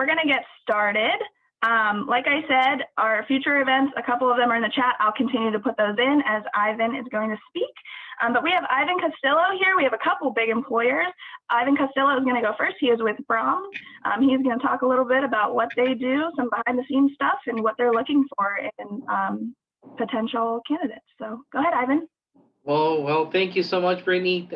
we're going to get started. Like I said, our future events, a couple of them are in the chat. I'll continue to put those in as Ivan is going to speak. But we have Ivan Castillo here. We have a couple big employers. Ivan Castillo is going to go first. He is with Braums. He's going to talk a little bit about what they do, some behind the scenes stuff, and what they're looking for in potential candidates. So go ahead, Ivan. Well, thank you so much, Brittany.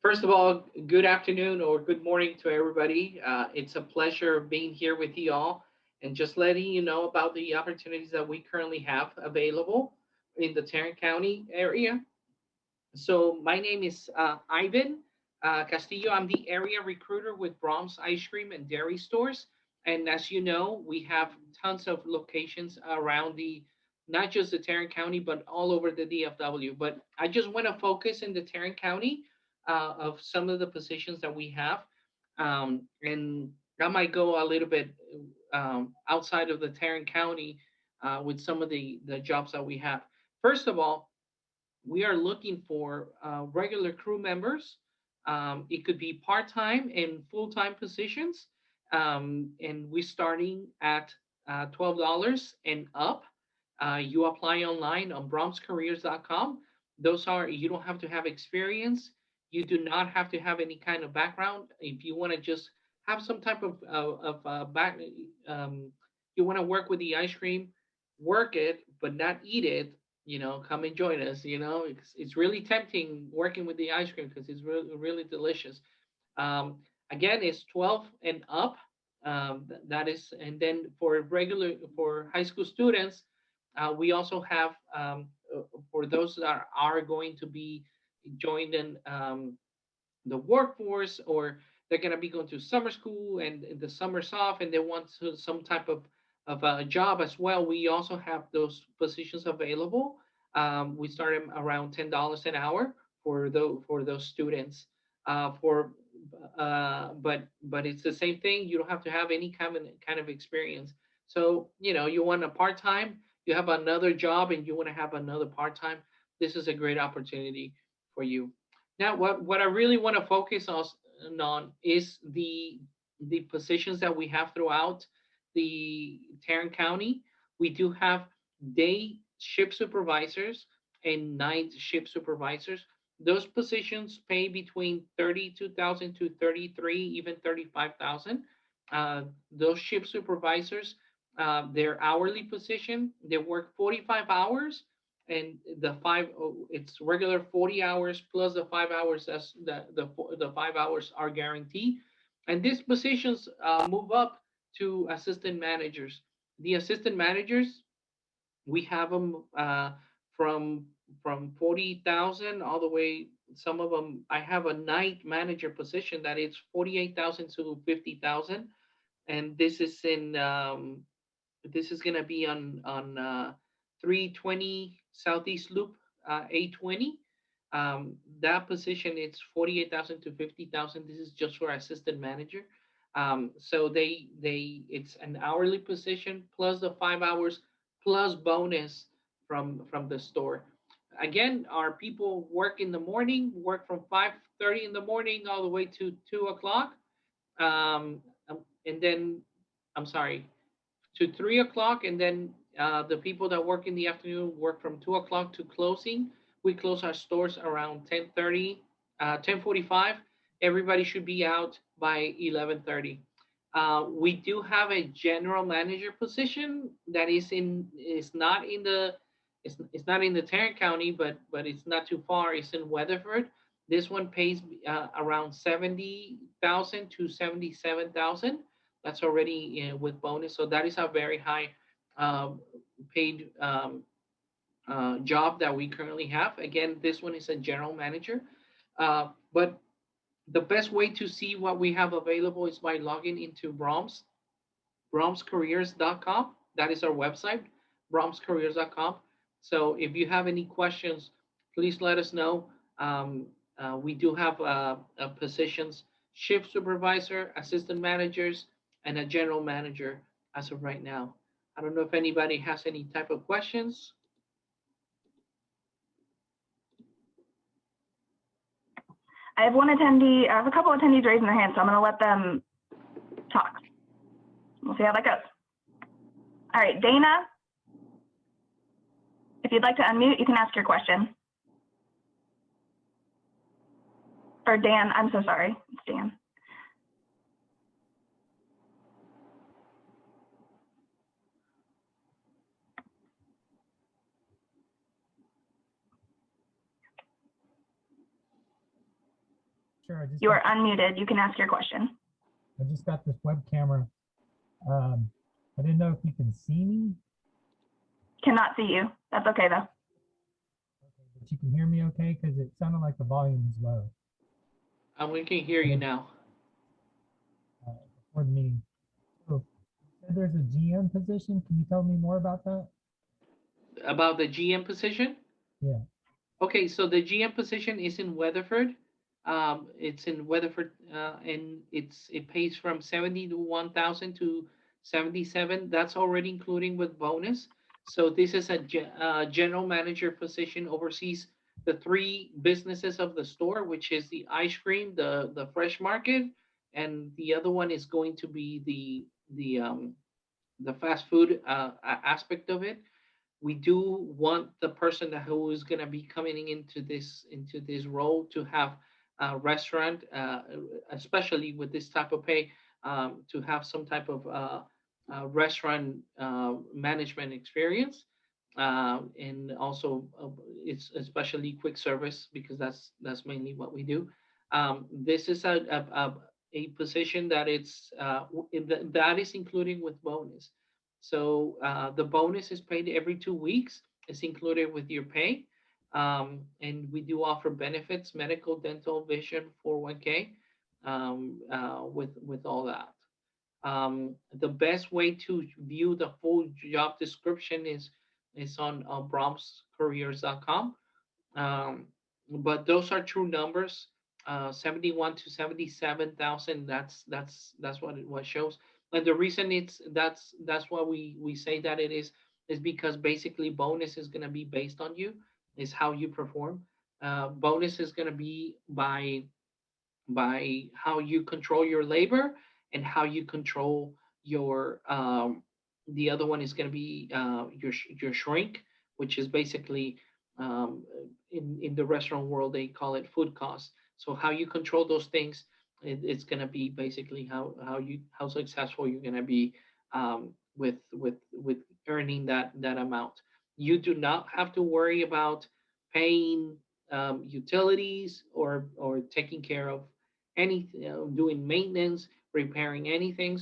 First of all, good afternoon or good morning to everybody. It's a pleasure being here with you all and just letting you know about the opportunities that we currently have available in the Tarrant County area. So my name is Ivan Castillo. I'm the area recruiter with Braums Ice Cream and Dairy Stores. And as you know, we have tons of locations around not just the Tarrant County, but all over the DFW. But I just want to focus in the Tarrant County of some of the positions that we have. And I might go a little bit outside of the Tarrant County with some of the jobs that we have. First of all, we are looking for regular crew members. It could be part-time and full-time positions. And we're starting at $12 and up. You apply online on braumscareers.com. You don't have to have experience. You do not have to have any kind of background. If you want to just have some type of you want to work with the ice cream, work it, but not eat it, come and join us. It's really tempting working with the ice cream because it's really, really delicious. Again, it's 12 and up. That is, and then for high school students, we also have for those that are going to be joined in the workforce, or they're going to be going to summer school and the summer's off and they want some type of a job as well. We also have those positions available. We start them around $10 an hour for those students. But it's the same thing. You don't have to have any kind of experience. So you want a part-time, you have another job, and you want to have another part-time. This is a great opportunity for you. Now, what I really want to focus on is the positions that we have throughout the Tarrant County. We do have day shift supervisors and night shift supervisors. Those positions pay between $32,000 to $33,000, even $35,000. Those shift supervisors, their hourly position, they work 45 hours, and it's regular 40 hours plus the 5 hours. That's the 5 hours are guaranteed. And these positions move up to assistant managers. The assistant managers, we have them from 40,000 all the way. Some of them, I have a night manager position that is 48,000 to 50,000, and this is going to be on 320 Southeast Loop 820. That position, it's 48,000 to 50,000. This is just for assistant manager. So it's an hourly position plus the 5 hours plus bonus from the store. Again, our people work in the morning, work from 5:30 in the morning all the way to 2 o'clock. And then, to 3 o'clock. And then the people that work in the afternoon work from 2 o'clock to closing. We close our stores around 10:30, 10:45. Everybody should be out by 11:30. We do have a general manager position that is not in the Tarrant County, but it's not too far. It's in Weatherford. This one pays around 70,000 to 77,000. That's already with bonus. So that is a very high paid job that we currently have. Again, this one is a general manager. But the best way to see what we have available is by logging into Braums, braumscareers.com. That is our website, braumscareers.com. So if you have any questions, please let us know. We do have positions, shift supervisor, assistant managers, and a general manager as of right now. I don't know if anybody has any type of questions. I have a couple attendees raising their hands, so I'm going to let them talk. we'll see how that goes. All right, Dana, if you'd like to unmute, you can ask your question. Or Dan, I'm so sorry, it's Dan. Sure. You are unmuted. You can ask your question. I just got this web camera. I didn't know if you can see me. Cannot see you. That's okay though. Okay, but you can hear me okay? Because it sounded like the volume was low. We can hear you now. Before the meeting. So you said there's a GM position. Can you tell me more about that? About the GM position? Yeah. Okay, so the GM position is in Weatherford. It's in Weatherford, and it pays from 71,000 to 77. That's already including with bonus. So this is a general manager position, oversees the three businesses of the store, which is the ice cream, the fresh market, and the other one is going to be the fast food aspect of it. We do want the person who is going to be coming into this role to have a restaurant, especially with this type of pay, to have some type of restaurant management experience, and also it's especially quick service because that's mainly what we do. This is a position that that is including with bonus. So the bonus is paid every 2 weeks. It's included with your pay. And we do offer benefits, medical, dental, vision, 401k, with all that. The best way to view the full job description is on braumscareers.com. But those are true numbers. 71 to 77,000. That's what shows. And the reason that's why we say that it is because basically bonus is going to be based on you, is how you perform. Bonus is going to be by how you control your labor and how you control your the other one is going to be your shrink, which is basically in the restaurant world they call it food costs. So how you control those things, it's going to be basically how successful you're going to be with earning that amount. You do not have to worry about paying utilities or taking care of anything, doing maintenance, repairing anything.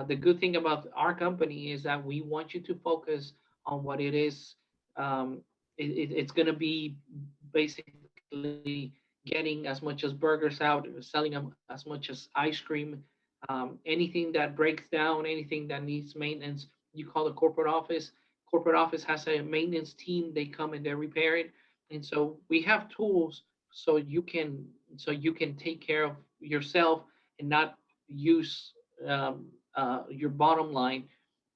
The good thing about our company is that we want you to focus on what it is. It's going to be basically getting as much as burgers out, selling them as much as ice cream, anything that breaks down, anything that needs maintenance. You call the corporate office. Corporate office has a maintenance team. They come and they repair it. And so we have tools so you can take care of yourself and not use your bottom line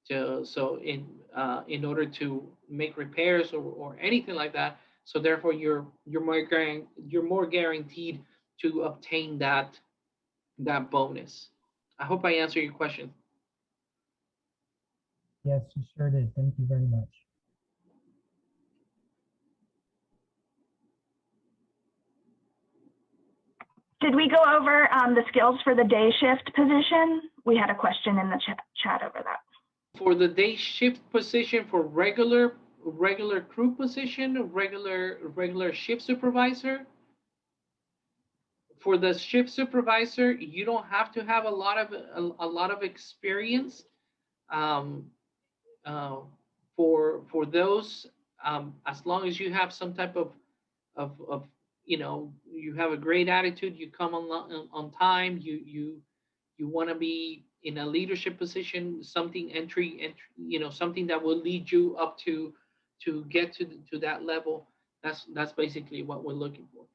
in order to make repairs or anything like that. So therefore you're more guaranteed to obtain that bonus. I hope I answered your question. Yes, you sure did. Thank you very much. Did we go over the skills for the day shift position? We had a question in the chat over that. For the day shift position, for regular crew position, regular shift supervisor. For the shift supervisor, you don't have to have a lot of experience. For those, as long as you have some type of you have a great attitude, you come on time, you want to be in a leadership position, something something that will lead you up to get to that level. That's basically what we're looking for.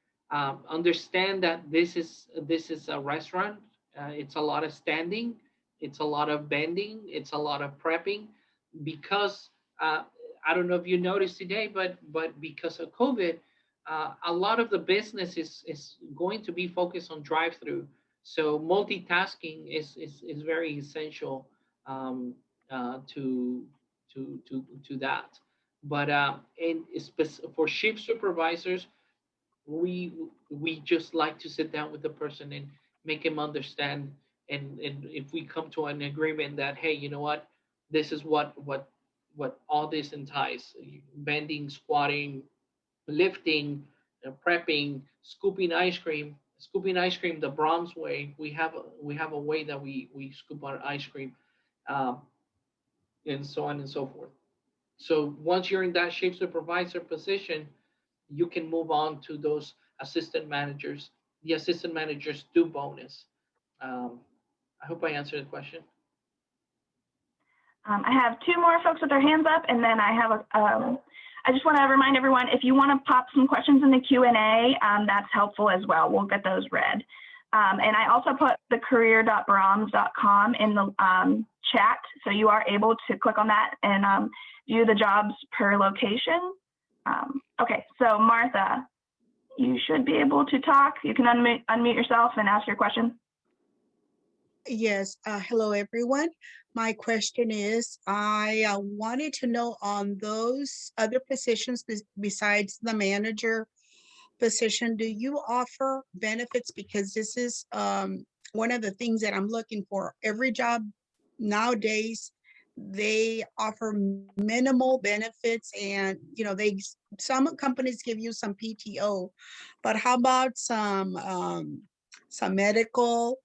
Understand that this is a restaurant. It's a lot of standing, it's a lot of bending, it's a lot of prepping, because I don't know if you noticed today, but because of COVID, a lot of the business is going to be focused on drive-through. So multitasking is very essential um, to to that. But for shift supervisors, we we just like to sit down with the person and make him understand, and if we come to an agreement that, hey, you know what, this is what all this entails: bending, squatting, lifting, prepping, scooping ice cream the Braums way. We have a way that we scoop our ice cream, um, and so on and so forth. So once you're in that shape supervisor position, you can move on to those assistant managers. The assistant managers do bonus. Um, I hope I answered the question. I have two more folks with their hands up, and then I have I just want to remind everyone, if you want to pop some questions in the Q&A, that's helpful as well. We'll get those read. And I also put the career.braums.com in the chat, so you are able to click on that and view the jobs per location. Okay, so Martha, you should be able to talk. You can unmute yourself and ask your question. Yes, hello everyone. My question is, I wanted to know on those other positions besides the manager position, do you offer benefits? Because this is one of the things that I'm looking for. Every job nowadays, they offer minimal benefits, and some companies give you some PTO, but how about some medical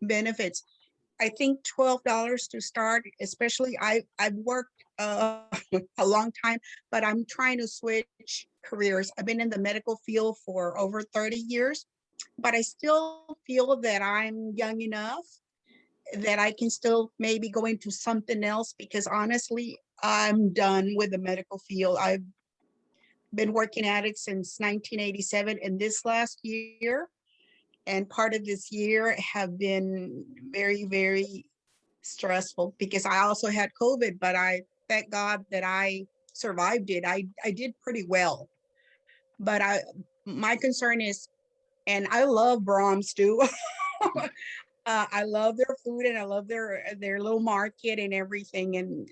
benefits? I think $12 to start, especially I've worked a long time, but I'm trying to switch careers. I've been in the medical field for over 30 years, but I still feel that I'm young enough that I can still maybe go into something else, because honestly, I'm done with the medical field. I've been working at it since 1987, and this last year and part of this year have been very, very stressful, because I also had COVID, but I thank God that I survived it. I did pretty well, but my concern is, and I love Braums too. I love their food, and I love their little market and everything. And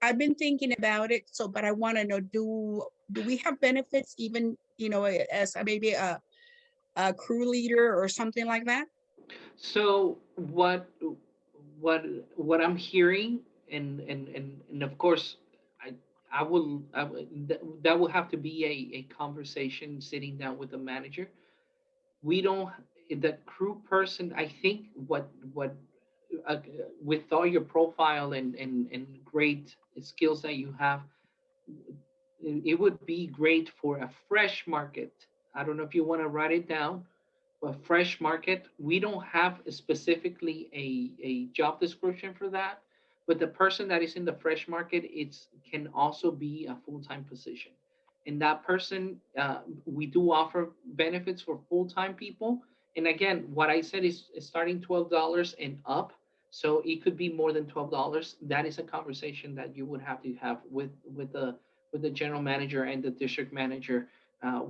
I've been thinking about it. So, but I want to know, do we have benefits even, as maybe a crew leader or something like that? So what I'm hearing, and of course, I that will have to be a conversation sitting down with the manager. We don't The crew person. I think uh, with all your profile and great skills that you have, it would be great for a fresh market. I don't know if you want to write it down. But fresh market, we don't have specifically a job description for that. But the person that is in the fresh market, it can also be a full-time position. And that person, we do offer benefits for full-time people. And again, what I said is starting $12 and up. So it could be more than $12. That is a conversation that you would have to have with the general manager and the district manager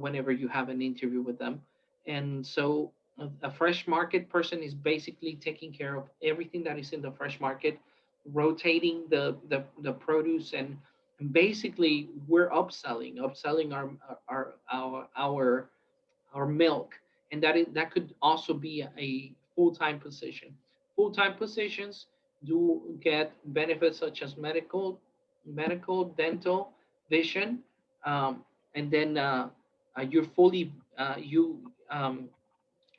whenever you have an interview with them. And so a fresh market person is basically taking care of everything that is in the fresh market, rotating the produce, and basically we're upselling our milk, and that could also be a full-time position. Full-time positions do get benefits such as medical, dental, vision, and then you're fully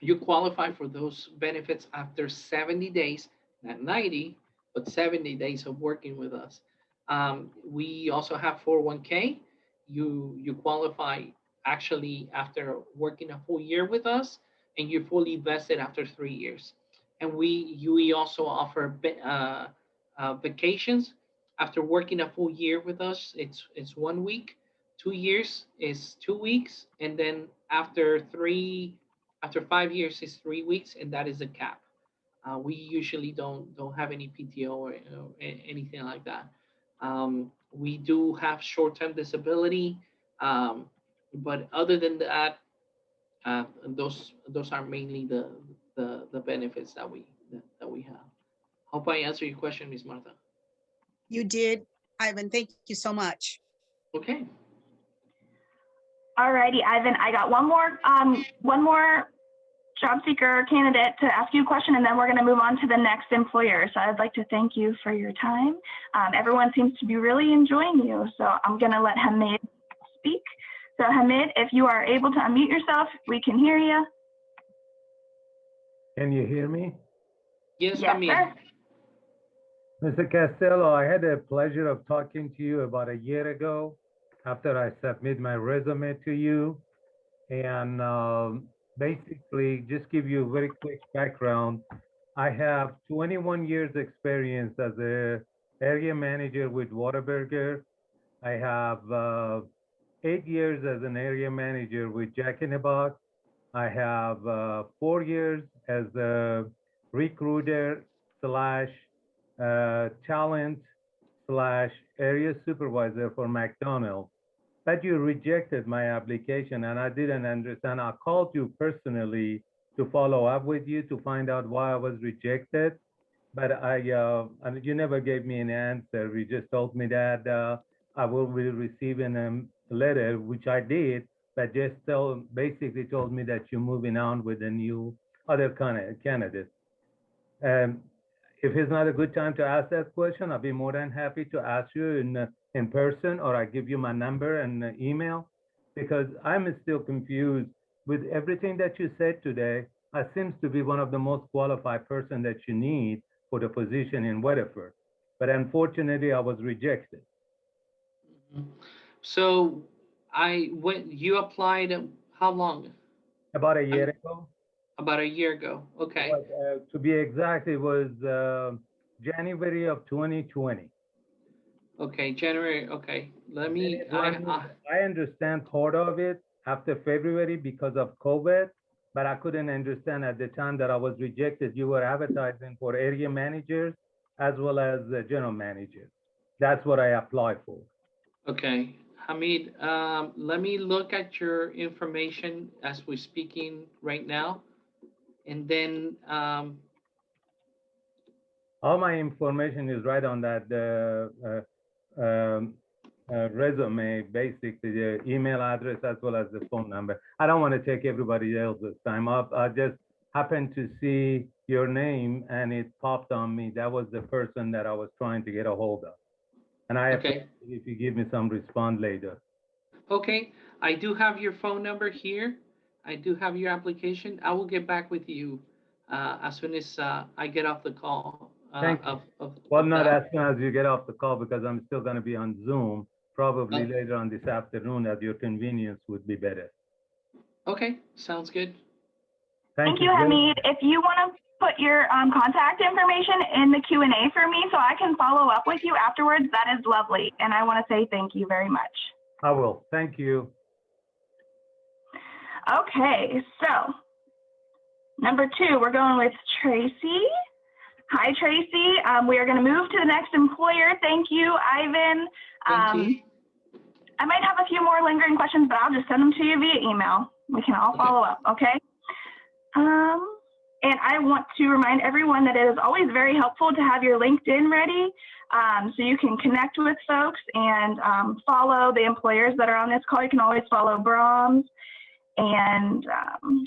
you qualify for those benefits after 70 days, not 90, but 70 days of working with us. We also have 401k. You qualify actually after working a full year with us, and you're fully vested after 3 years. And we also offer vacations after working a full year with us. It's 1 week. 2 years is 2 weeks, and then after 5 years is 3 weeks, and that is a cap. We usually don't have any PTO or anything like that. We do have short-term disability, but other than that, those are mainly the benefits that we have. Hope I answered your question, Ms. Martha. You did, Ivan. Thank you so much. Okay. Alrighty, Ivan, I got one more job seeker candidate to ask you a question, and then we're going to move on to the next employer. So I'd like to thank you for your time. Everyone seems to be really enjoying you, so I'm going to let Hamid speak. So Hamid, if you are able to unmute yourself, we can hear you. Can you hear me? Yes, Yes, Hamid. sir. Mr. Castillo, I had the pleasure of talking to you about a year ago after I submitted my resume to you. And basically, just give you a very quick background. I have 21 years experience as a area manager with Whataburger. I have 8 years as an area manager with Jack in the Box. I have 4 years as a recruiter slash talent slash area supervisor for McDonald's. But you rejected my application and I didn't understand. I called you personally to follow up with you to find out why I was rejected. But and you never gave me an answer. You just told me that I will be receiving a letter, which I did, but just basically told me that you're moving on with a new other candidate. If it's not a good time to ask that question, I'll be more than happy to ask you in person, or I give you my number and email, because I'm still confused with everything that you said today. I seems to be one of the most qualified person that you need for the position in Weatherford, but unfortunately I was rejected. So you applied how long? About a year ago. About a year ago. Okay. But, to be exact, it was January of 2020. Okay, January. Okay, let me. I understand part of it after February because of COVID, but I couldn't understand at the time that I was rejected. You were advertising for area managers as well as general managers. That's what I applied for. Okay, Hamid, let me look at your information as we're speaking right now. And then all my information is right on that resume, basically the email address as well as the phone number. I don't want to take everybody else's time up. I just happened to see your name and it popped on me. That was the person that I was trying to get a hold of. And I appreciate if you give me some response later. Okay, I do have your phone number here. I do have your application. I will get back with you as soon as I get off the call. Thank you. Well, not as soon as you get off the call, because I'm still going to be on Zoom, probably later on this afternoon at your convenience would be better. Okay, sounds good. Thank you, Hamid. If you want to put your contact information in the Q&A for me so I can follow up with you afterwards, that is lovely. And I want to say thank you very much. I will. Thank you. Okay, so number 2, we're going with Traci. Hi, Traci. We are going to move to the next employer. Thank you, Ivan. Thank you. I might have a few more lingering questions, but I'll just send them to you via email. We can all follow up, okay? And I want to remind everyone that it is always very helpful to have your LinkedIn ready so you can connect with folks and follow the employers that are on this call. You can always follow Braums and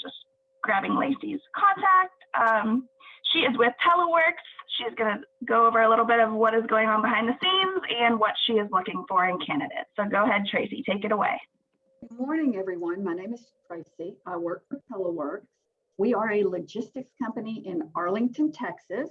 just grabbing Lacey's contact. She is with Teleworks. She's going to go over a little bit of what is going on behind the scenes and what she is looking for in candidates. So go ahead, Traci, take it away. Good morning, everyone. My name is Traci. I work for Teleworks. We are a logistics company in Arlington, Texas.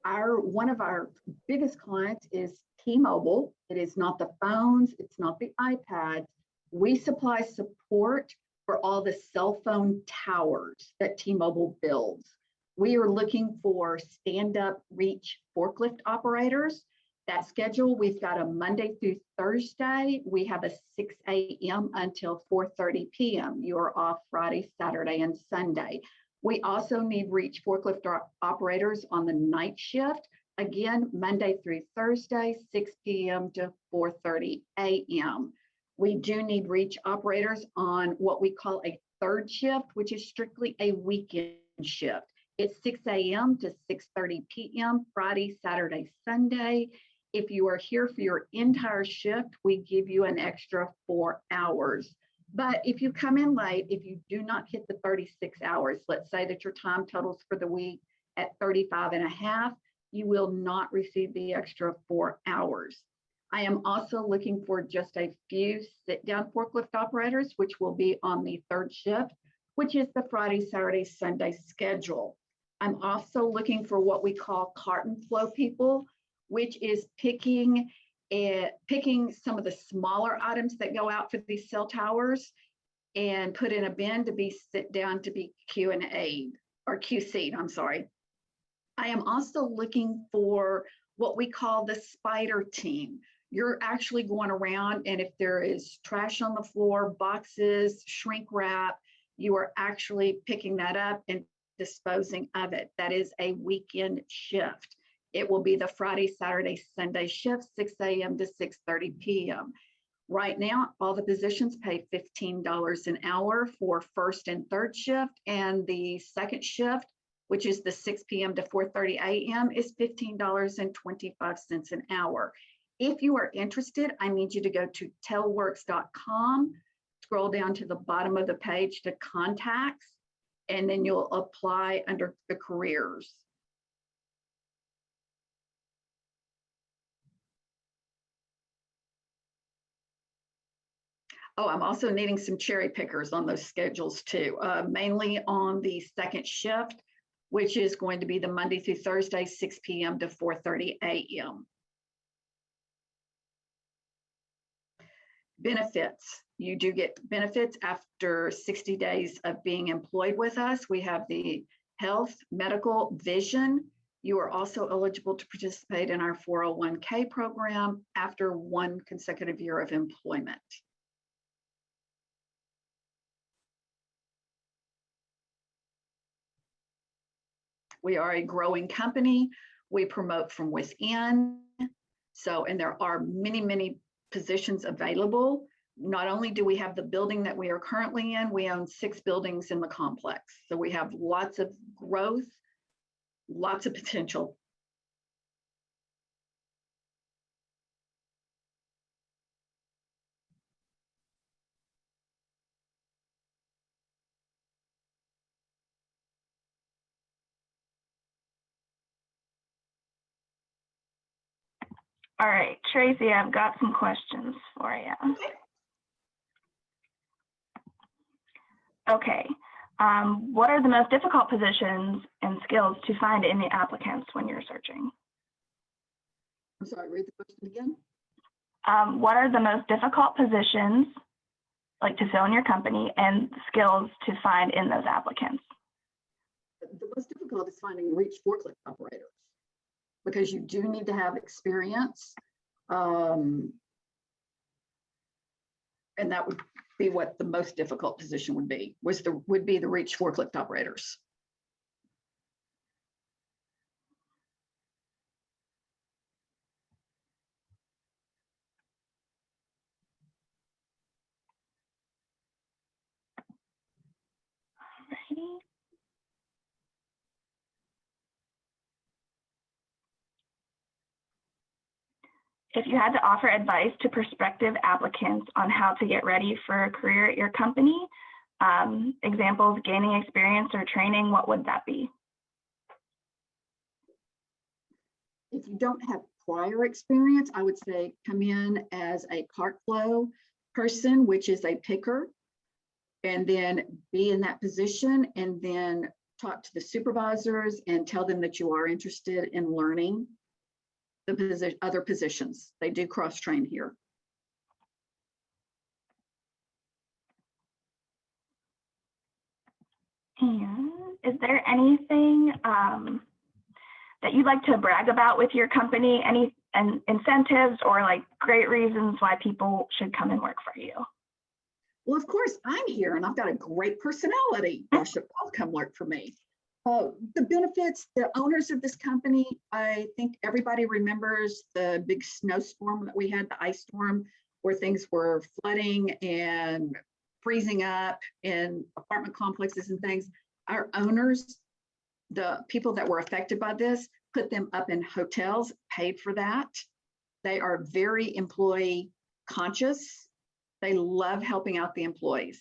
One of our biggest clients is T-Mobile. It is not the phones, it's not the iPads. We supply support for all the cell phone towers that T-Mobile builds. We are looking for stand-up reach forklift operators. That schedule, we've got a Monday through Thursday. We have a 6 a.m. until 4:30 p.m. You're off Friday, Saturday, and Sunday. We also need reach forklift operators on the night shift. Again, Monday through Thursday, 6 p.m. to 4:30 a.m. We do need reach operators on what we call a third shift, which is strictly a weekend shift. It's 6 a.m. to 6:30 p.m., Friday, Saturday, Sunday. If you are here for your entire shift, we give you an extra 4 hours. But if you come in late, if you do not hit the 36 hours, let's say that your time totals for the week at 35 and a half, you will not receive the extra 4 hours. I am also looking for just a few sit-down forklift operators, which will be on the third shift, which is the Friday, Saturday, Sunday schedule. I'm also looking for what we call carton flow people, which is picking some of the smaller items that go out for these cell towers and put in a bin to be sit down to be Q&A or QC'd, I'm sorry. I am also looking for what we call the spider team. You're actually going around, and if there is trash on the floor, boxes, shrink wrap, you are actually picking that up and disposing of it. That is a weekend shift. It will be the Friday, Saturday, Sunday shift, 6 a.m. to 6:30 p.m. Right now, all the positions pay $15 an hour for first and third shift, and the second shift, which is the 6 p.m. to 4:30 a.m., is $15.25 an hour. If you are interested, I need you to go to teleworks.com, scroll down to the bottom of the page to contacts, and then you'll apply under the careers. Oh, I'm also needing some cherry pickers on those schedules too, mainly on the second shift, which is going to be the Monday through Thursday, 6 p.m. to 4:30 a.m. Benefits. You do get benefits after 60 days of being employed with us. We have the health, medical, vision. You are also eligible to participate in our 401k program after 1 consecutive year of employment. We are a growing company. We promote from within. And there are many, many positions available. Not only do we have the building that we are currently in, we own 6 buildings in the complex. So we have lots of growth, lots of potential. All right, Traci, I've got some questions for you. Okay. What are the most difficult positions and skills to find in the applicants when you're searching? I'm sorry, read the question again. What are the most difficult positions, like to fill in your company, and skills to find in those applicants? The most difficult is finding reach forklift operators, because you do need to have experience. And that would be what the most difficult position would be, would be the reach forklift operators. Alrighty. If you had to offer advice to prospective applicants on how to get ready for a career at your company, examples, gaining experience or training, what would that be? If you don't have prior experience, I would say come in as a cart flow person, which is a picker, and then be in that position, and then talk to the supervisors and tell them that you are interested in learning the other positions. They do cross-train here. And is there anything that you'd like to brag about with your company? Any incentives or like great reasons why people should come and work for you? Well, of course, I'm here and I've got a great personality. Y'all should all come work for me. The benefits, the owners of this company, I think everybody remembers the big snowstorm that we had, the ice storm, where things were flooding and freezing up in apartment complexes and things. Our owners the people that were affected by this, put them up in hotels, paid for that. They are very employee conscious. They love helping out the employees.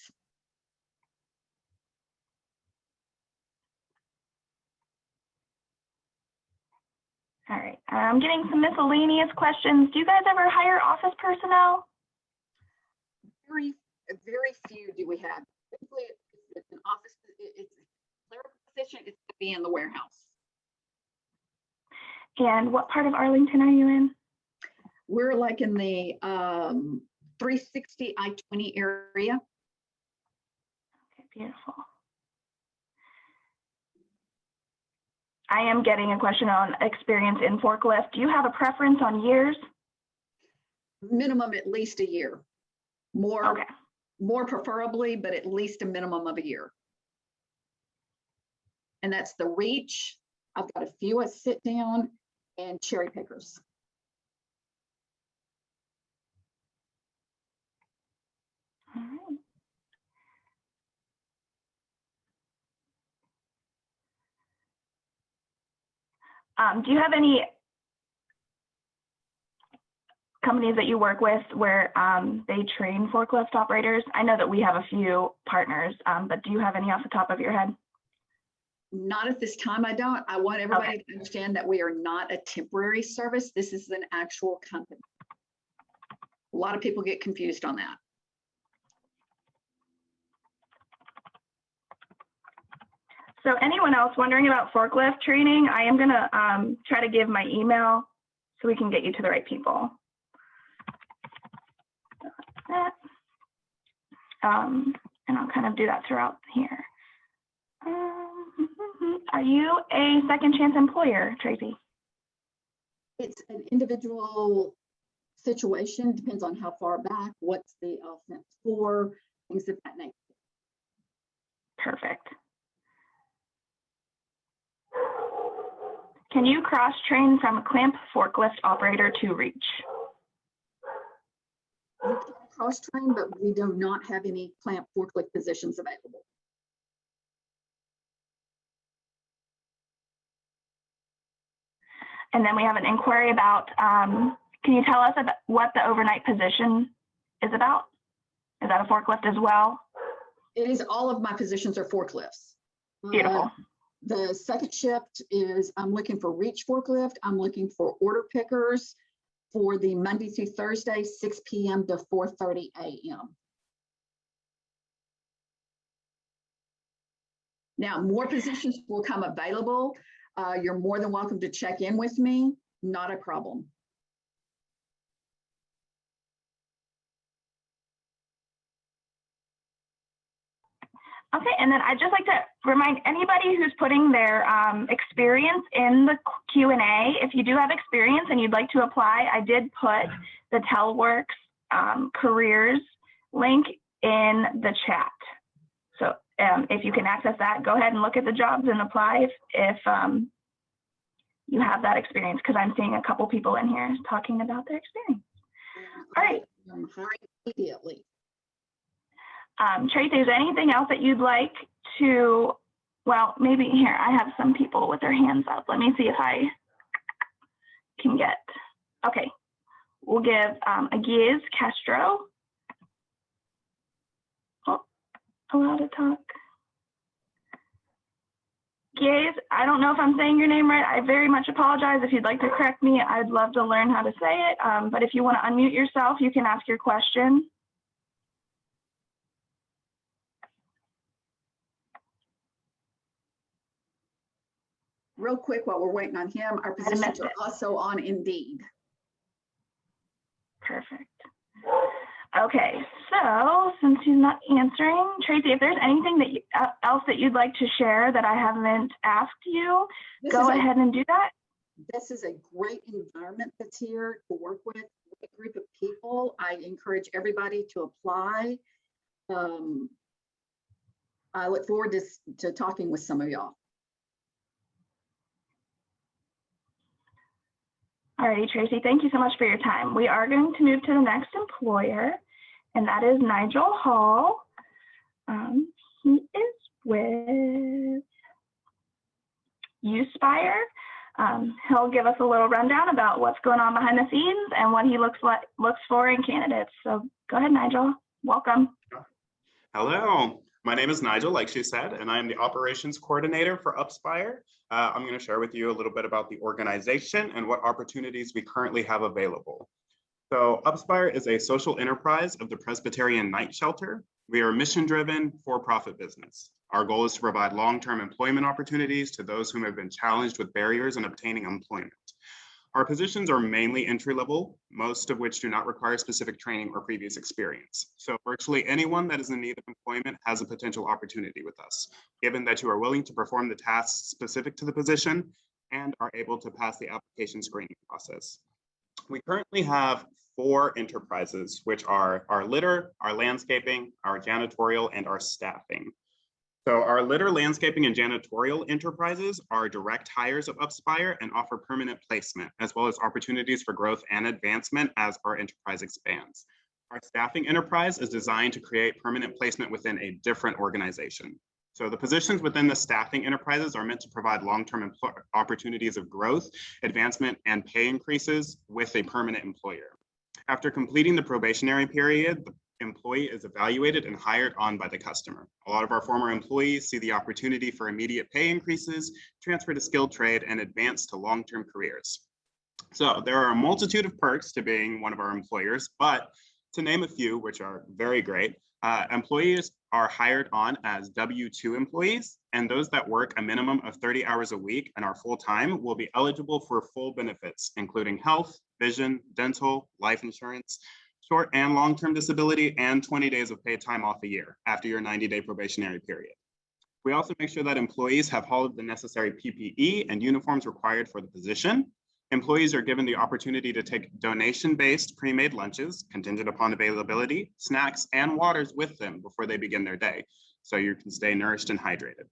All right, I'm getting some miscellaneous questions. Do you guys ever hire office personnel? Very few do we have. Typically, it's an office, it's a clerical position, it's to be in the warehouse. And what part of Arlington are you in? We're like in the 360 I-20 area. Okay, beautiful. I am getting a question on experience in forklift. Do you have a preference on years? Minimum at least a year. More, Okay. more preferably, but at least a minimum of a year. And that's the reach. I've got a few at sit down and cherry pickers. All right. Do you have any companies that you work with where they train forklift operators? I know that we have a few partners, but do you have any off the top of your head? Not at this time, I don't. I want everybody to understand that we are not a temporary service. This is an actual company. A lot of people get confused on that. So anyone else wondering about forklift training, I am gonna try to give my email so we can get you to the right people. And I'll kind of do that throughout here. Are you a second chance employer, Tracy? It's an individual situation, depends on how far back, what's the offense for, things of that nature. Perfect. Can you cross-train from clamp forklift operator to reach? You can cross-train, but we do not have any clamp forklift positions available. And then we have an inquiry about, can you tell us about what the overnight position is about? Is that a forklift as well? It is, all of my positions are forklifts. Beautiful. The second shift is, I'm looking for reach forklift. I'm looking for order pickers for the Monday through Thursday, 6 p.m. to 4:30 a.m. Now, more positions will come available. You're more than welcome to check in with me. Not a problem. Okay, and then I'd just like to remind anybody who's putting their experience in the Q&A, if you do have experience and you'd like to apply, I did put the Teleworks careers link in the chat. So if you can access that, go ahead and look at the jobs and apply if you have that experience, because I'm seeing a couple people in here talking about their experience. All right. I'm hiring immediately. Tracy, is there anything else that you'd like to, well, maybe here, I have some people with their hands up. Let me see if I can get, okay. We'll give Aguiz Castro. Oh, allowed to talk. Aguiz, I don't know if I'm saying your name right. I very much apologize. If you'd like to correct me, I'd love to learn how to say it. But if you want to unmute yourself, you can ask your question. Real quick, while we're waiting on him, our positions are also on Indeed. Perfect. Okay, so since he's not answering, Tracy, if there's anything that else that you'd like to share that I haven't asked you, go ahead and do that. This is a great environment that's here to work with a group of people. I encourage everybody to apply. I look forward to talking with some of y'all. Alrighty, Tracy, thank you so much for your time. We are going to move to the next employer, and that is Nigel Hall. He is with Upspire. He'll give us a little rundown about what's going on behind the scenes and what he looks for in candidates. So go ahead, Nigel. Welcome. Hello, my name is Nigel, like she said, and I am the operations coordinator for Upspire. I'm going to share with you a little bit about the organization and what opportunities we currently have available. So Upspire is a social enterprise of the Presbyterian Night Shelter. We are a mission-driven, for-profit business. Our goal is to provide long-term employment opportunities to those whom have been challenged with barriers in obtaining employment. Our positions are mainly entry-level, most of which do not require specific training or previous experience. So virtually anyone that is in need of employment has a potential opportunity with us, given that you are willing to perform the tasks specific to the position and are able to pass the application screening process. We currently have 4 enterprises, which are our litter, our landscaping, our janitorial, and our staffing. So our litter, landscaping, and janitorial enterprises are direct hires of Upspire and offer permanent placement, as well as opportunities for growth and advancement as our enterprise expands. Our staffing enterprise is designed to create permanent placement within a different organization. So the positions within the staffing enterprises are meant to provide long-term opportunities of growth, advancement, and pay increases with a permanent employer. After completing the probationary period, the employee is evaluated and hired on by the customer. A lot of our former employees see the opportunity for immediate pay increases, transfer to skilled trade, and advance to long-term careers. So there are a multitude of perks to being one of our employers, but to name a few, which are very great, employees are hired on as W-2 employees, and those that work a minimum of 30 hours a week and are full-time will be eligible for full benefits, including health, vision, dental, life insurance, short and long-term disability, and 20 days of paid time off a year after your 90-day probationary period. We also make sure that employees have all of the necessary PPE and uniforms required for the position. Employees are given the opportunity to take donation-based pre-made lunches, contingent upon availability, snacks, and waters with them before they begin their day, so you can stay nourished and hydrated.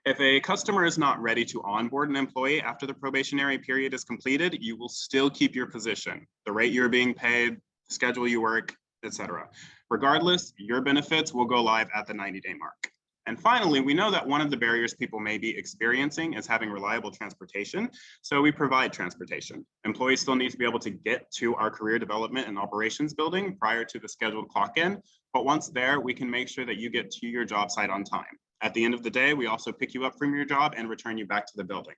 If a customer is not ready to onboard an employee after the probationary period is completed, you will still keep your position, the rate you're being paid, schedule you work, etc. Regardless, your benefits will go live at the 90-day mark. And finally, we know that one of the barriers people may be experiencing is having reliable transportation, so we provide transportation. Employees still need to be able to get to our career development and operations building prior to the scheduled clock in, but once there, we can make sure that you get to your job site on time. At the end of the day, we also pick you up from your job and return you back to the building.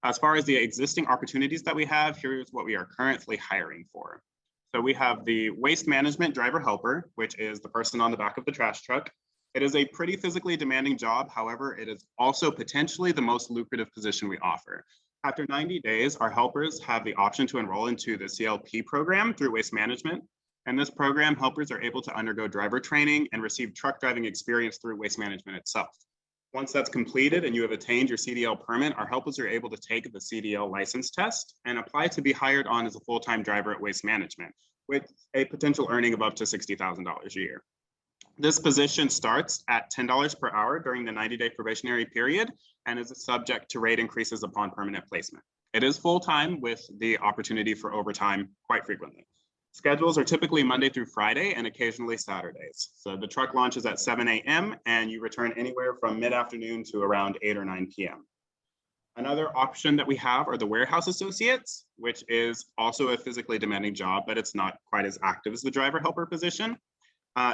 As far as the existing opportunities that we have, here's what we are currently hiring for. So we have the waste management driver helper, which is the person on the back of the trash truck. It is a pretty physically demanding job. However, it is also potentially the most lucrative position we offer. After 90 days, our helpers have the option to enroll into the CLP program through Waste Management. And this program, helpers are able to undergo driver training and receive truck driving experience through Waste Management itself. Once that's completed and you have attained your CDL permit, our helpers are able to take the CDL license test and apply to be hired on as a full-time driver at Waste Management with a potential earning of up to $60,000 a year. This position starts at $10 per hour during the 90-day probationary period and is subject to rate increases upon permanent placement. It is full-time with the opportunity for overtime quite frequently. Schedules are typically Monday through Friday and occasionally Saturdays. So the truck launches at 7 a.m. and you return anywhere from mid-afternoon to around 8 or 9 p.m. Another option that we have are the warehouse associates, which is also a physically demanding job, but it's not quite as active as the driver helper position.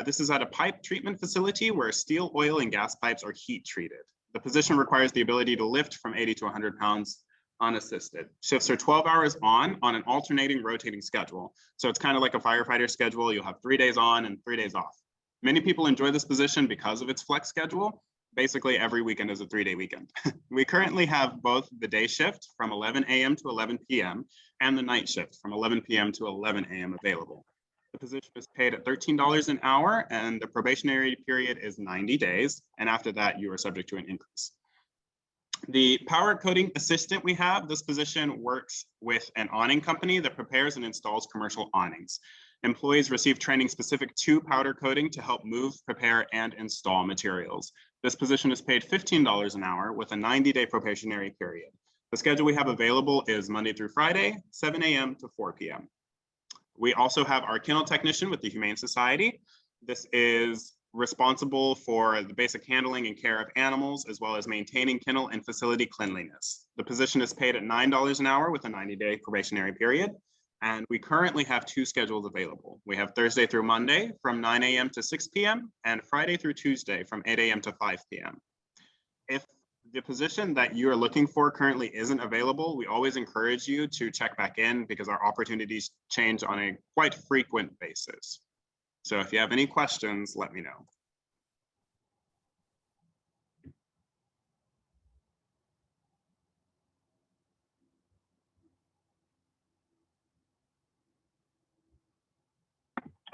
This is at a pipe treatment facility where steel, oil, and gas pipes are heat treated. The position requires the ability to lift from 80 to 100 pounds unassisted. Shifts are 12 hours on an alternating rotating schedule. So it's kind of like a firefighter schedule. You'll have 3 days on and 3 days off. Many people enjoy this position because of its flex schedule. Basically, every weekend is a 3-day weekend. We currently have both the day shift from 11 a.m. to 11 p.m. and the night shift from 11 p.m. to 11 a.m. available. The position is paid at $13 an hour and the probationary period is 90 days. And after that, you are subject to an increase. The powder coating assistant we have, this position works with an awning company that prepares and installs commercial awnings. Employees receive training specific to powder coating to help move, prepare, and install materials. This position is paid $15 an hour with a 90-day probationary period. The schedule we have available is Monday through Friday, 7 a.m. to 4 p.m. We also have our Kennel Technician with the Humane Society. This is responsible for the basic handling and care of animals, as well as maintaining kennel and facility cleanliness. The position is paid at $9 an hour with a 90-day probationary period. And we currently have 2 schedules available. We have Thursday through Monday from 9 a.m. to 6 p.m. and Friday through Tuesday from 8 a.m. to 5 p.m. If the position that you are looking for currently isn't available, we always encourage you to check back in because our opportunities change on a quite frequent basis. So if you have any questions, let me know.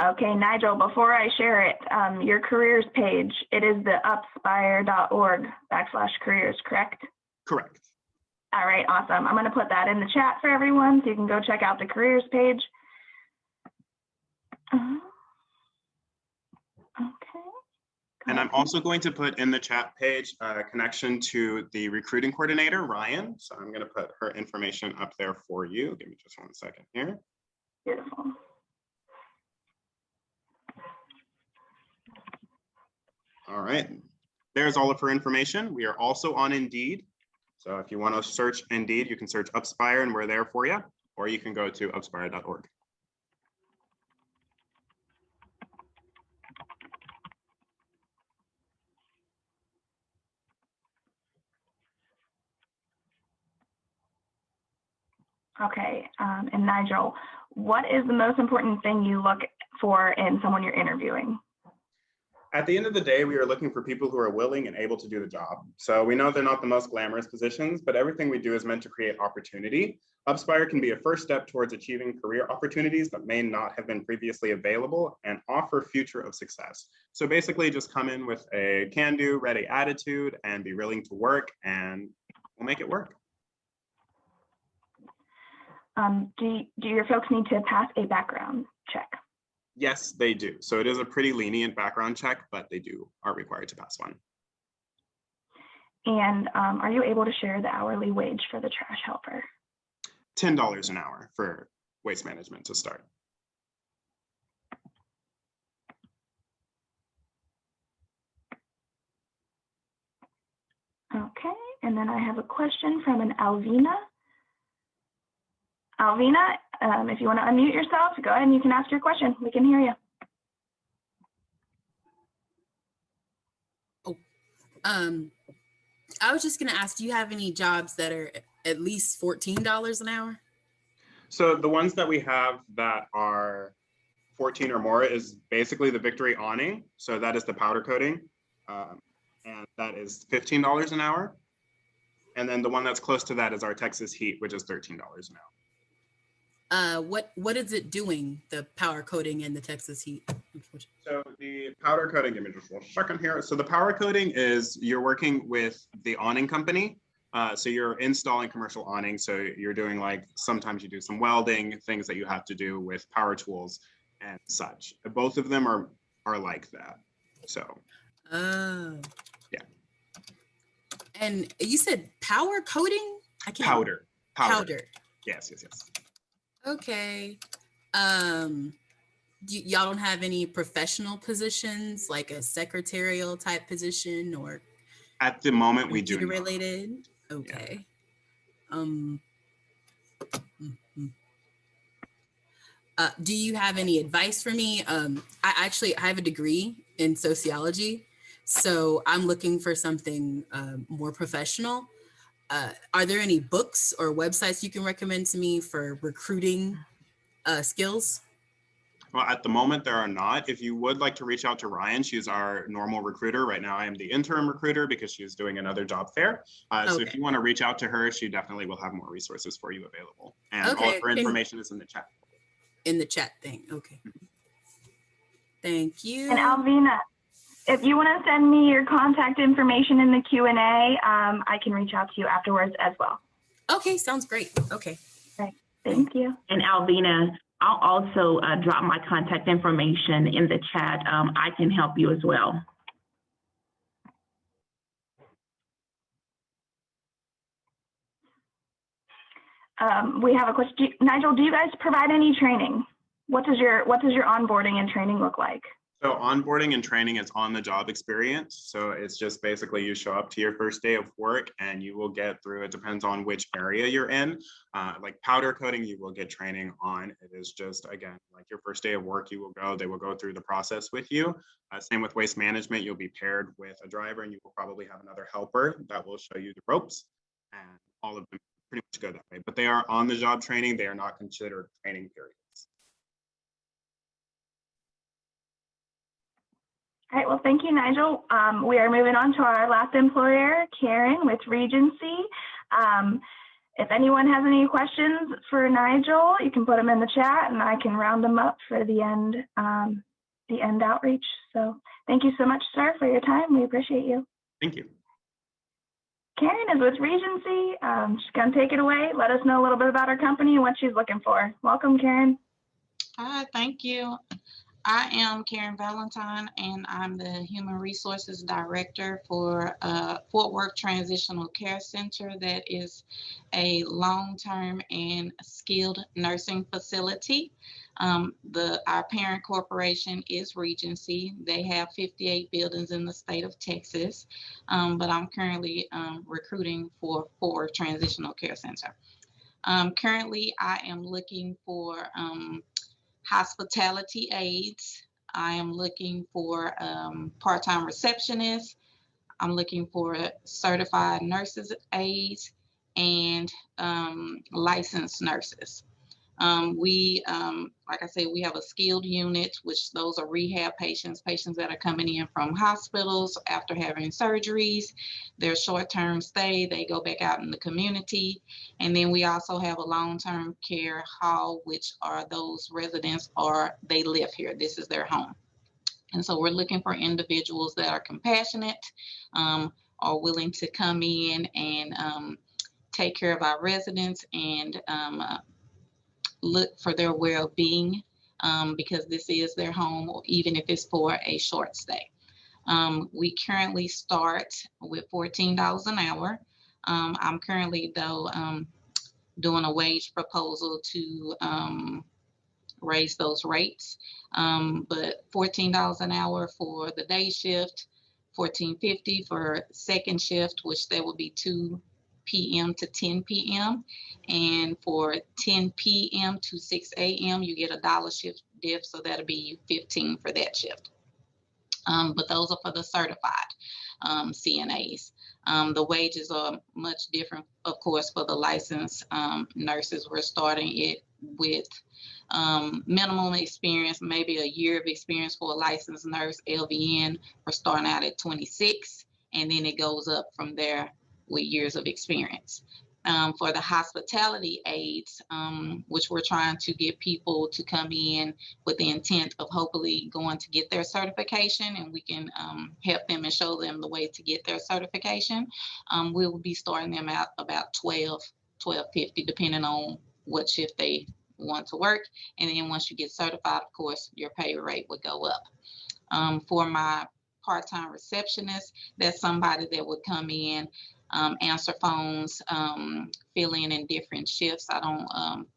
Okay, Nigel, before I share it, your careers page, it is the upspire.org/careers, correct? Correct. All right, awesome. I'm going to put that in the chat for everyone so you can go check out the careers page. Okay. And I'm also going to put in the chat page a connection to the recruiting coordinator, Ryan. So I'm going to put her information up there for you. Give me just 1 second here. Beautiful. All right, there's all of her information. We are also on Indeed. So if you want to search Indeed, you can search Upspire and we're there for you, or you can go to upspire.org. Okay, and Nigel, what is the most important thing you look for in someone you're interviewing? At the end of the day, we are looking for people who are willing and able to do the job. So we know they're not the most glamorous positions, but everything we do is meant to create opportunity. Upspire can be a first step towards achieving career opportunities that may not have been previously available and offer future of success. So basically just come in with a can-do, ready attitude and be willing to work and we'll make it work. Do your folks need to pass a background check? Yes, they do. So it is a pretty lenient background check, but they are required to pass one. And are you able to share the hourly wage for the trash helper? $10 an hour for waste management to start. Okay, and then I have a question from an Alvina. Alvina, if you want to unmute yourself, go ahead and you can ask your question. We can hear you. I was just going to ask, do you have any jobs that are at least $14 an hour? So the ones that we have that are 14 or more is basically the Victory awning. So that is the powder coating. And that is $15 an hour. And then the one that's close to that is our Texas Heat, which is $13 an hour. What is it doing, the powder coating and the Texas Heat? So the powder coating, give me just 1 second here. So the powder coating is you're working with the awning company. So you're installing commercial awning. So you're doing like, sometimes you do some welding, things that you have to do with power tools and such. Both of them are like that. So. Oh. Yeah. And you said power coating? I can't. Powder. Powder. Yes. Okay. Y'all don't have any professional positions, like a secretarial type position or? At the moment, we do not. Related? Okay. Yeah. Do you have any advice for me? I have a degree in sociology, so I'm looking for something more professional. Are there any books or websites you can recommend to me for recruiting skills? Well, at the moment, there are not. If you would like to reach out to Ryan, she's our normal recruiter. Right now, I am the interim recruiter because she's doing another job fair. So if you want to reach out to her, she definitely will have more resources for you available. And all of her information is in the chat. In the chat thing, okay. Thank you. And Alvina, if you want to send me your contact information in the Q&A, I can reach out to you afterwards as well. Okay, sounds great. Okay. Right. Thank you. And Alvina, I'll also drop my contact information in the chat. I can help you as well. We have a question. Nigel, do you guys provide any training? What does your onboarding and training look like? So onboarding and training is on the job experience. So it's just basically you show up to your first day of work and you will get through, it depends on which area you're in. Like powder coating, you will get training on. It is just, again, like your first day of work, they will go through the process with you. Same with waste management, you'll be paired with a driver and you will probably have another helper that will show you the ropes, and all of them pretty much go that way. But they are on the job training. They are not considered training periods. All right, well, thank you, Nigel. We are moving on to our last employer, Karen with Regency. If anyone has any questions for Nigel, you can put them in the chat and I can round them up for the end outreach. So thank you so much, sir, for your time. We appreciate you. Thank you. Karen is with Regency. She's gonna take it away. Let us know a little bit about her company and what she's looking for. Welcome, Karen. Hi, thank you. I am Karen Valentine, and I'm the Human Resources Director for Fort Worth Transitional Care Center. That is a long-term and skilled nursing facility. Our parent corporation is Regency. They have 58 buildings in the state of Texas, but I'm currently recruiting for Fort Worth Transitional Care Center. Currently, I am looking for hospitality aides. I am looking for part-time receptionists. I'm looking for certified nurses aides and licensed nurses. Like I said, we have a skilled unit, which those are rehab patients that are coming in from hospitals after having surgeries. They're short-term stay, they go back out in the community. And then we also have a long-term care hall, which are those residents or they live here. This is their home. And so we're looking for individuals that are compassionate, are willing to come in and take care of our residents and look for their well-being, because this is their home, even if it's for a short stay. We currently start with $14 an hour. I'm currently, though, doing a wage proposal to raise those rates, but $14 an hour for the day shift, $14.50 for second shift, which there will be 2 p.m. to 10 p.m. And for 10 p.m. to 6 a.m., you get $1 shift diff, so that'll be $15 for that shift. But those are for the certified CNAs. The wages are much different, of course, for the licensed nurses. We're starting it with minimum experience, maybe a year of experience for a licensed nurse, LVN. We're starting out at 26, and then it goes up from there with years of experience. For the hospitality aides, which we're trying to get people to come in with the intent of hopefully going to get their certification, and we can help them and show them the way to get their certification. We will be starting them out about $12.50, depending on what shift they want to work. And then once you get certified, of course, your pay rate would go up. For my part-time receptionist, that's somebody that would come in, answer phones, fill in different shifts. I don't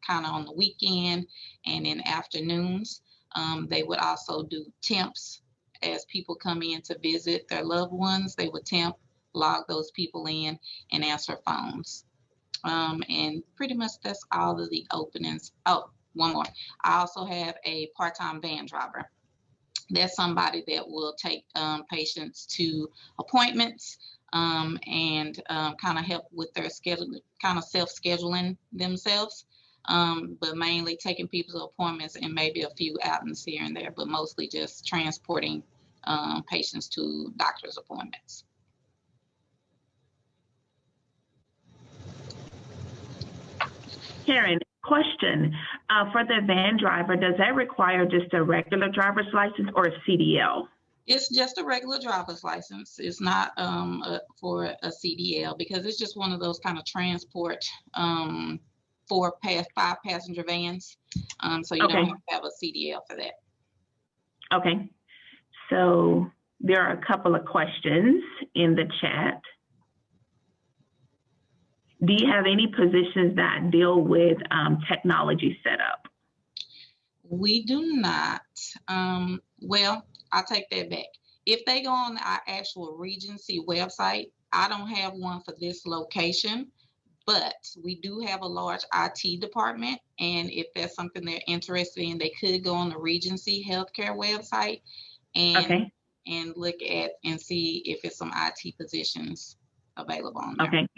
kind of on the weekend and in afternoons. They would also do temps as people come in to visit their loved ones. They would temp, log those people in, and answer phones. And pretty much that's all of the openings. Oh, one more. I also have a part-time van driver. That's somebody that will take patients to appointments, and kind of help with their schedule, kind of self-scheduling themselves, but mainly taking people's appointments and maybe a few outings here and there, but mostly just transporting patients to doctor's appointments. Karen, question. For the van driver, does that require just a regular driver's license or a CDL? It's just a regular driver's license. It's not for a CDL, because it's just one of those kind of transport 5 passenger vans. So you don't have a CDL for that. Okay. So there are a couple of questions in the chat. Do you have any positions that deal with technology setup? We do not. Well, I take that back. If they go on our actual Regency website, I don't have one for this location, but we do have a large IT department. And if that's something they're interested in, they could go on the Regency Healthcare website and, and look at and see if it's some IT positions available on there. Okay.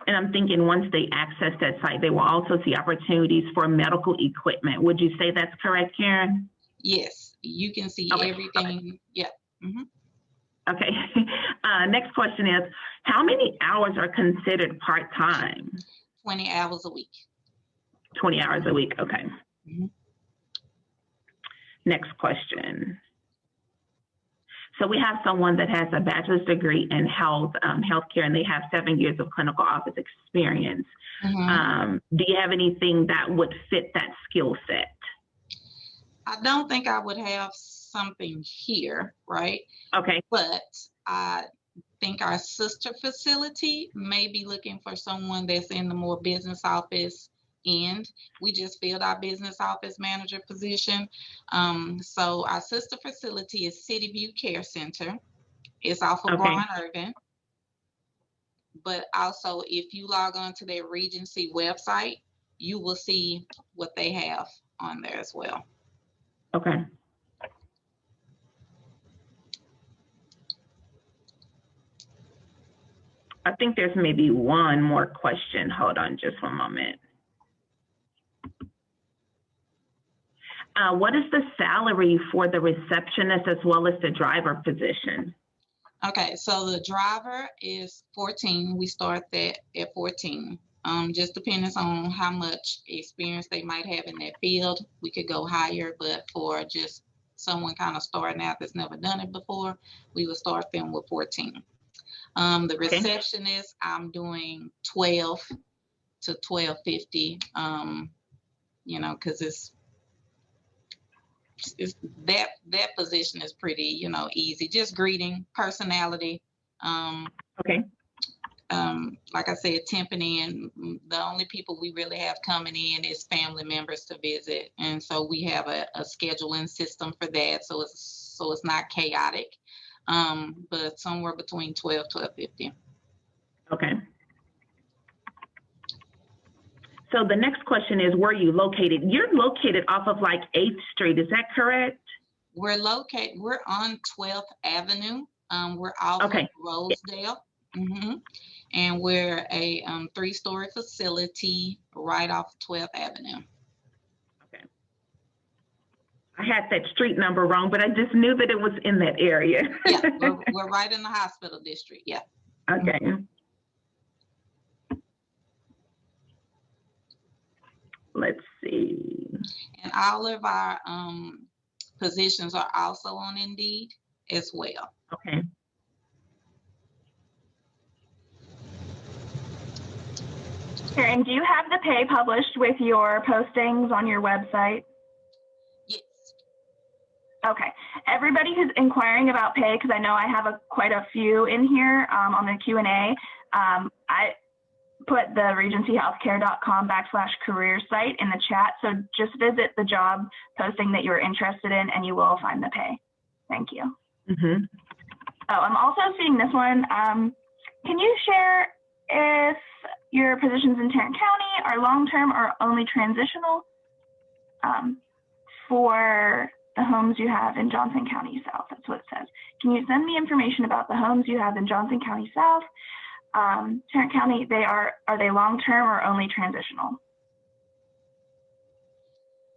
And I'm thinking once they access that site, they will also see opportunities for medical equipment. Would you say that's correct, Karen? Yes, you can see everything. Yeah. Okay. Next question is, how many hours are considered part-time? 20 hours a week. 20 hours a week. Okay. Next question. So we have someone that has a bachelor's degree in healthcare, and they have 7 years of clinical office experience. Do you have anything that would fit that skill set? I don't think I would have something here, right? Okay. But I think our sister facility may be looking for someone that's in the more business office end. We just filled our business office manager position. So our sister facility is City View Care Center. It's off of Braun Irvin. But also, if you log on to their Regency website, you will see what they have on there as well. Okay. I think there's maybe one more question. Hold on just one moment. What is the salary for the receptionist as well as the driver position? Okay, so the driver is 14. We start that at 14. Just depends on how much experience they might have in that field. We could go higher, but for just someone kind of starting out that's never done it before, we would start them with 14. The receptionist, I'm doing 12 to 12.50. You know, because it's that position is pretty, you know, easy. Just greeting, personality. Like I said, temping in. The only people we really have coming in is family members to visit, and so we have a scheduling system for that. So it's not chaotic. But somewhere between 12 to 12.50. Okay. So the next question is, where are you located? You're located off of like 8th Street, is that correct? We're on 12th Avenue. We're off of Rosedale. And we're a 3-story facility right off 12th Avenue. Okay. I had that street number wrong, but I just knew that it was in that area. Yeah, we're right in the hospital district. Yeah. Okay. Let's see. And all of our positions are also on Indeed as well. Okay. Karen, do you have the pay published with your postings on your website? Yes. Okay. Everybody who's inquiring about pay, because I know I have quite a few in here on the Q&A, I put the regencyhealthcare.com/career site in the chat. So just visit the job posting that you're interested in and you will find the pay. Thank you. Oh, I'm also seeing this one. Can you share if your positions in Tarrant County are long-term or only transitional for the homes you have in Johnson County South? That's what it says. Can you send me information about the homes you have in Johnson County South? Tarrant County, are they long-term or only transitional?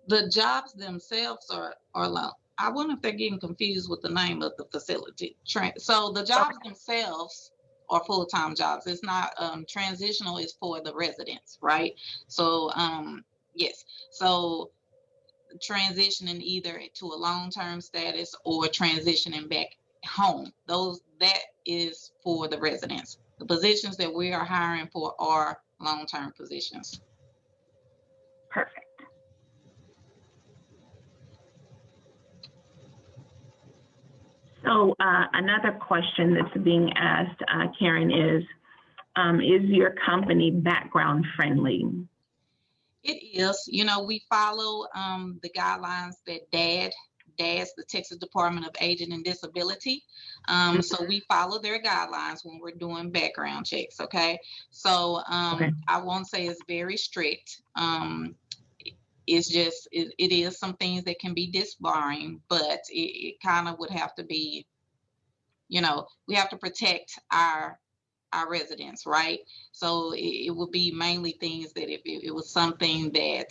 The jobs themselves are long. I wonder if they're getting confused with the name of the facility. So the jobs themselves are full-time jobs. It's not transitional is for the residents, right? So yes, so transitioning either to a long-term status or transitioning back home, that is for the residents. The positions that we are hiring for are long-term positions. Perfect. So another question that's being asked, Karen, is your company background friendly? It is. You know, we follow the guidelines that DAD DAS, the Texas Department of Aging and Disability. So we follow their guidelines when we're doing background checks, okay? So I won't say it's very strict. It's just, it is some things that can be disbarring, but it kind of would have to be, you know, we have to protect our residents, right? So it would be mainly things that if it was something that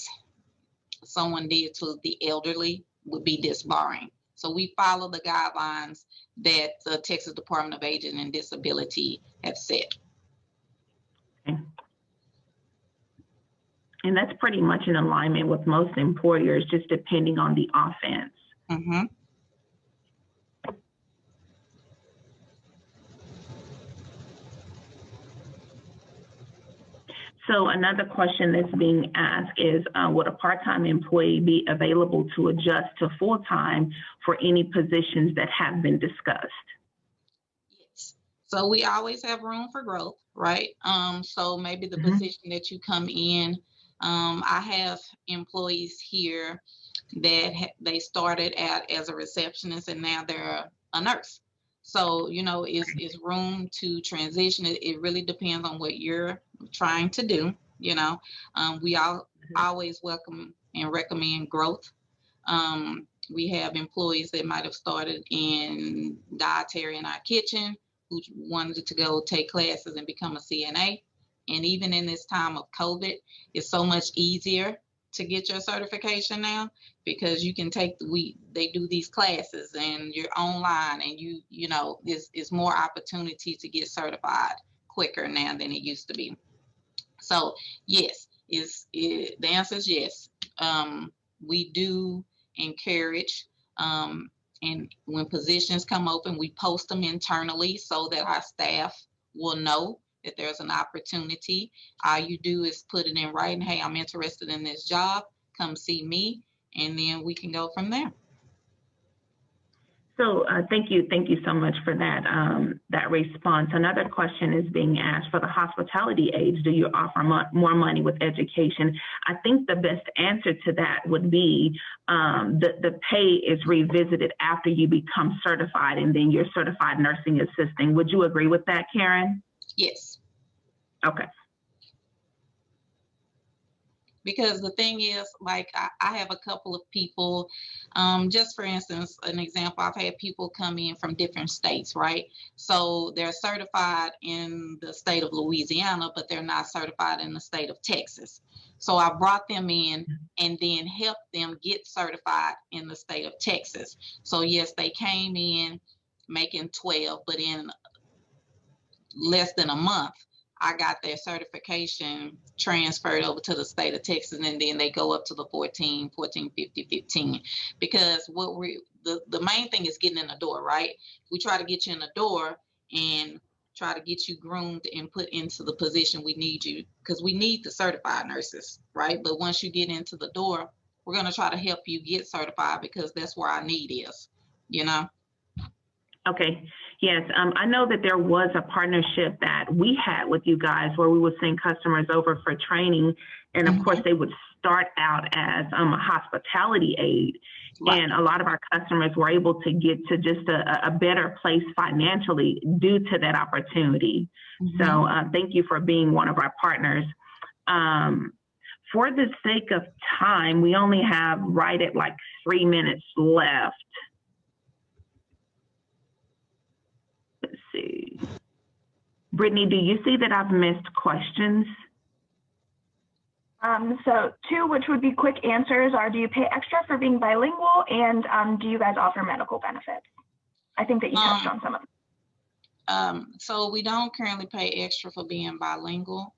someone did to the elderly would be disbarring. So we follow the guidelines that the Texas Department of Aging and Disability have set. Okay. And that's pretty much in alignment with most employers, just depending on the offense. Mm-hmm. So another question that's being asked is, would a part-time employee be available to adjust to full-time for any positions that have been discussed? Yes. So we always have room for growth, right? So maybe the position that you come in, I have employees here that they started out as a receptionist and now they're a nurse. So, you know, it's room to transition. It really depends on what you're trying to do. You know, we always welcome and recommend growth. We have employees that might have started in dietary in our kitchen who wanted to go take classes and become a CNA. And even in this time of COVID, it's so much easier to get your certification now because you can take they do these classes and you're online and you know it's more opportunity to get certified quicker now than it used to be. So yes, the answer is yes. We do encourage and when positions come open, we post them internally so that our staff will know that there's an opportunity. All you do is put it in writing, hey, I'm interested in this job, come see me, and then we can go from there. So thank you so much for that response. Another question is being asked for the hospitality aides. Do you offer more money with education? I think the best answer to that would be the pay is revisited after you become certified and then you're certified nursing assistant. Would you agree with that, Karen? Yes. Okay. Because the thing is, like, I have a couple of people, just for instance, an example, I've had people come in from different states, right? So they're certified in the state of Louisiana, but they're not certified in the state of Texas. So I brought them in and then helped them get certified in the state of Texas. So yes, they came in making 12, but in less than a month, I got their certification transferred over to the state of Texas, and then they go up to the 14, 50, 15. Because the main thing is getting in the door, right? We try to get you in the door and try to get you groomed and put into the position we need you, because we need the certified nurses, right? But once you get into the door, we're going to try to help you get certified because that's where our need is, you know? Okay. Yes, I know that there was a partnership that we had with you guys where we would send customers over for training, and of course they would start out as a hospitality aide, and a lot of our customers were able to get to just a better place financially due to that opportunity. So thank you for being one of our partners. For the sake of time, we only have right at like 3 minutes left. Let's see. Brittany, do you see that I've missed questions? So 2, which would be quick answers, are do you pay extra for being bilingual, and do you guys offer medical benefits? I think that you touched on some of them. So we don't currently pay extra for being bilingual.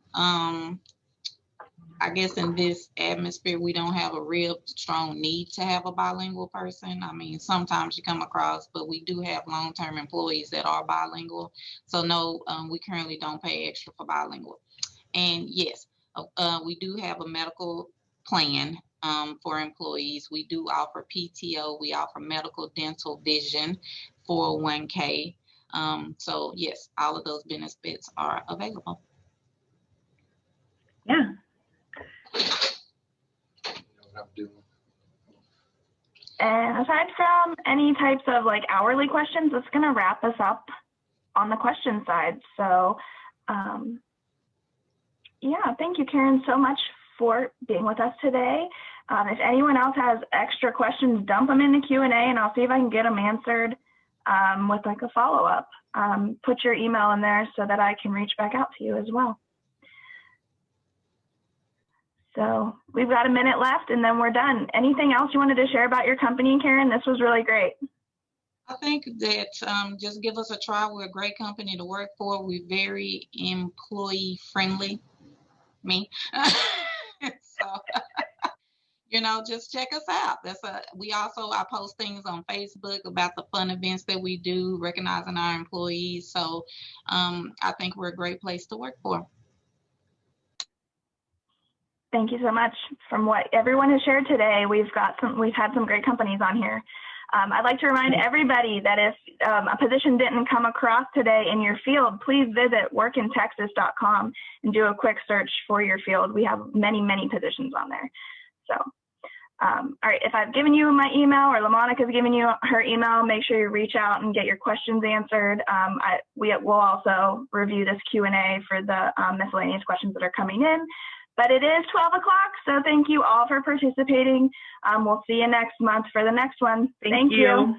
I guess in this atmosphere, we don't have a real strong need to have a bilingual person. I mean, sometimes you come across, but we do have long-term employees that are bilingual. So no, we currently don't pay extra for bilingual. And yes, we do have a medical plan for employees. We do offer PTO. We offer medical, dental, vision, 401k. So yes, all of those benefits are available. Yeah. And aside from any types of like hourly questions, it's going to wrap us up on the question side. So yeah, thank you, Karen, so much for being with us today. If anyone else has extra questions, dump them in the Q&A and I'll see if I can get them answered with like a follow-up. Put your email in there so that I can reach back out to you as well. So we've got a minute left and then we're done. Anything else you wanted to share about your company, Karen? This was really great. I think that just give us a try. We're a great company to work for. We're very employee friendly. Me. So, you know, just check us out. I post things on Facebook about the fun events that we do, recognizing our employees. So I think we're a great place to work for. Thank you so much. From what everyone has shared today, we've had some great companies on here. I'd like to remind everybody that if a position didn't come across today in your field, please visit workintexas.com and do a quick search for your field. We have many, many positions on there. So, all right, if I've given you my email or LaMonica's given you her email, make sure you reach out and get your questions answered. We'll also review this Q&A for the miscellaneous questions that are coming in. But it is 12 o'clock, so thank you all for participating. We'll see you next month for the next one. Thank you.